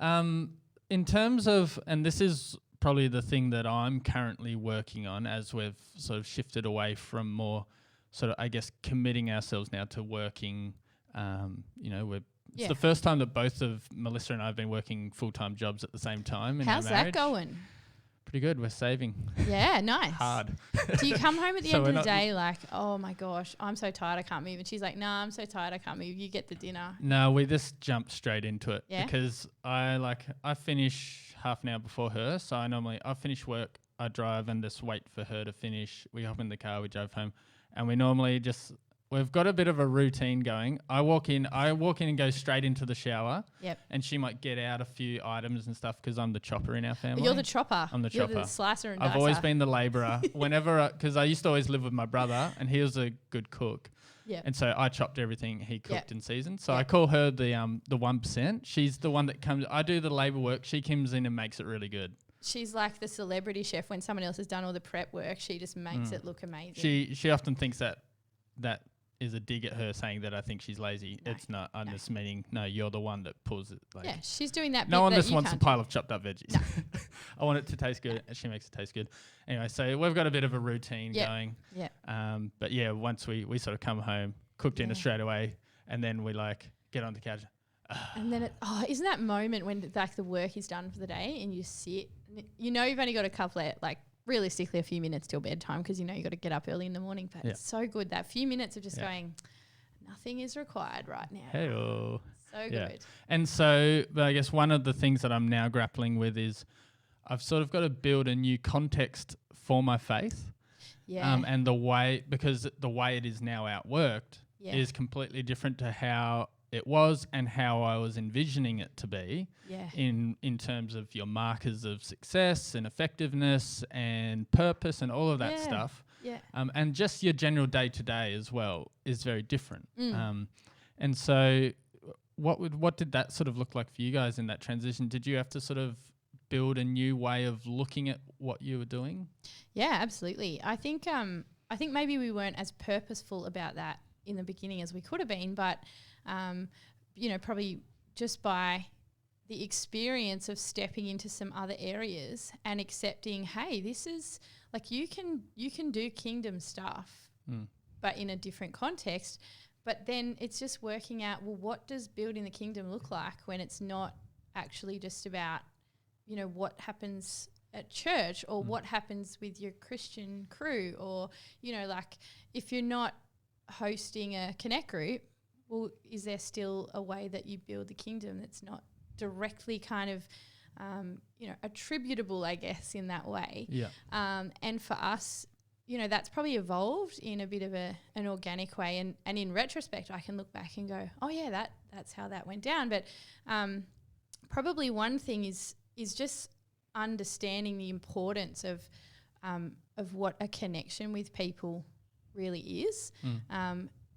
In terms of, and this is probably the thing that I'm currently working on as we've sort of shifted away from more sort of, I guess, committing ourselves now to working, it's the first time that both of Melissa and I have been working full-time jobs at the same time in How's our marriage. that going? Pretty good. We're saving. Yeah, nice. Hard. Do you come home at the So end we're of the not- day like, oh my gosh, I'm so tired, I can't move? And she's like, nah, I'm so tired, I can't move. You get the dinner. No, we just jumped straight into it Yeah? because I finish half an hour before her. So I finish work, I drive and just wait for her to finish. We hop in the car, we drive home, and we normally we've got a bit of a routine going. I walk in and go straight into the shower. Yep. And she might get out a few items and stuff because I'm the chopper in our family. You're the chopper. I'm the You're chopper. the slicer and dicer. I've always been the labourer. Because I used to always live with my brother and he was a good cook. Yep. And so I chopped everything he cooked in season. So Yep. I call her the 1%. She's the one that comes. I do the labour work. She comes in and makes it really good. She's like the celebrity chef. When someone else has done all the prep work, she just makes it look amazing. She often thinks that is a dig at her, saying that I think she's lazy. No, It's not. I'm just meaning, no, you're the one that pulls it. Like, yeah, she's doing that. no bit one that just you wants a can't pile of chopped up veggies. No. I want it to taste good, and she makes it taste good. Anyway, so we've got a bit of a routine going. Yeah. But yeah, once we sort of come home, cook dinner straight away, and then we get on the couch. And then isn't that moment when the work is done for the day and you sit, you've only got a couple of realistically a few minutes till bedtime because you've got to get up early in the morning, but it's so good that few minutes of just going, nothing is required right now. Hey-o. So good. And so, but I guess one of the things that I'm now grappling with is I've sort of got to build a new context for my faith. Yeah. And because the way it is now outworked is completely different to how it was and how I was envisioning it to be in terms of your markers of success and effectiveness and purpose and all of that stuff. Yeah. And just your general day-to-day as well is very different. And so what did that sort of look like for you guys in that transition? Did you have to sort of build a new way of looking at what you were doing? Yeah, absolutely. I think maybe we weren't as purposeful about that in the beginning as we could have been, but probably just by the experience of stepping into some other areas and accepting, hey, this is you can do kingdom stuff, but in a different context. But then it's just working out, well, what does building the kingdom look like when it's not actually just about, what happens at church or what happens with your Christian crew or, if you're not hosting a connect group, well, is there still a way that you build the kingdom that's not directly kind of, attributable, I guess, in that way? Yeah. And for us, that's probably evolved in a bit of an organic way. And in retrospect, I can look back and go, oh yeah, that's how that went down. But probably one thing is just understanding the importance of what a connection with people really is.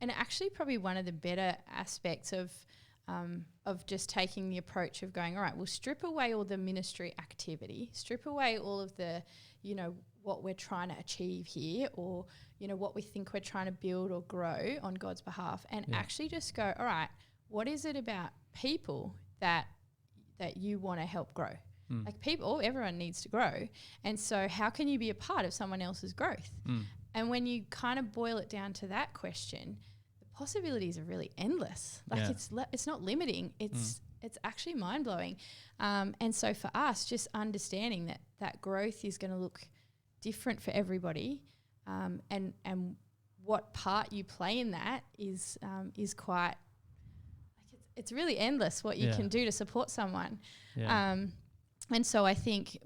And actually probably one of the better aspects of just taking the approach of going, all right, we'll strip away all the ministry activity, strip away all of the, what we're trying to achieve here or, what we think we're trying to build or grow on God's behalf and actually just go, all right, what is it about people that you want to help grow? Everyone needs to grow. And so how can you be a part of someone else's growth? And when you kind of boil it down to that question, the possibilities are really endless. It's not limiting. It's actually mind-blowing. And so for us, just understanding that growth is going to look different for everybody, and what part you play in that is quite it's really endless what you can do to support someone. And so I think,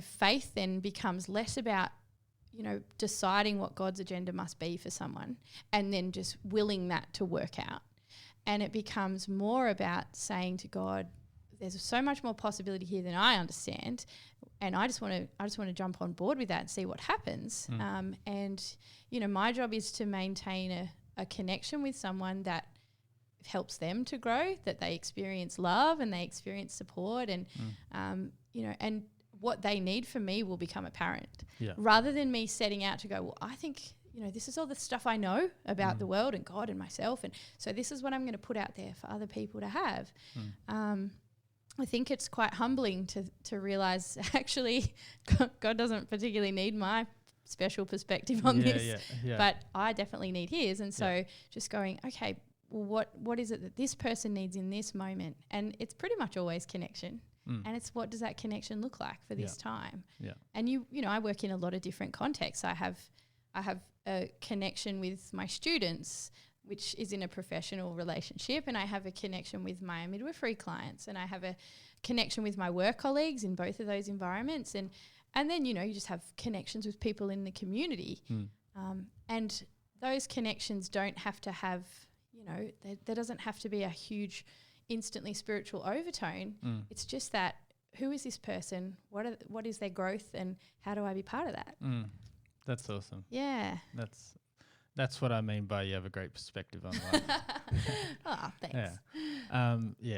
faith then becomes less about, deciding what God's agenda must be for someone and then just willing that to work out. And it becomes more about saying to God, there's so much more possibility here than I understand. And I just want to jump on board with that and see what happens. And, my job is to maintain a connection with someone that helps them to grow, that they experience love and they experience support and, and what they need from me will become apparent rather than me setting out to go, well, I think, this is all the stuff I know about the world and God and myself. And so this is what I'm going to put out there for other people to have. I think it's quite humbling to realize actually God doesn't particularly need my special perspective on this, but I definitely need his. And so just going, okay, well, what is it that this person needs in this moment? And it's pretty much always connection. And it's what does that connection look like for this time? And you know, I work in a lot of different contexts. I have a connection with my students, which is in a professional relationship, and I have a connection with my midwifery clients, and I have a connection with my work colleagues in both of those environments. And then, you know, you just have connections with people in the community. And those connections don't have to have, you know, there doesn't have to be a huge instantly spiritual overtone. It's just that, who is this person? What is their growth, and how do I be part of that? That's awesome. Yeah. That's what I mean by you have a great perspective on life. Oh, thanks. Yeah.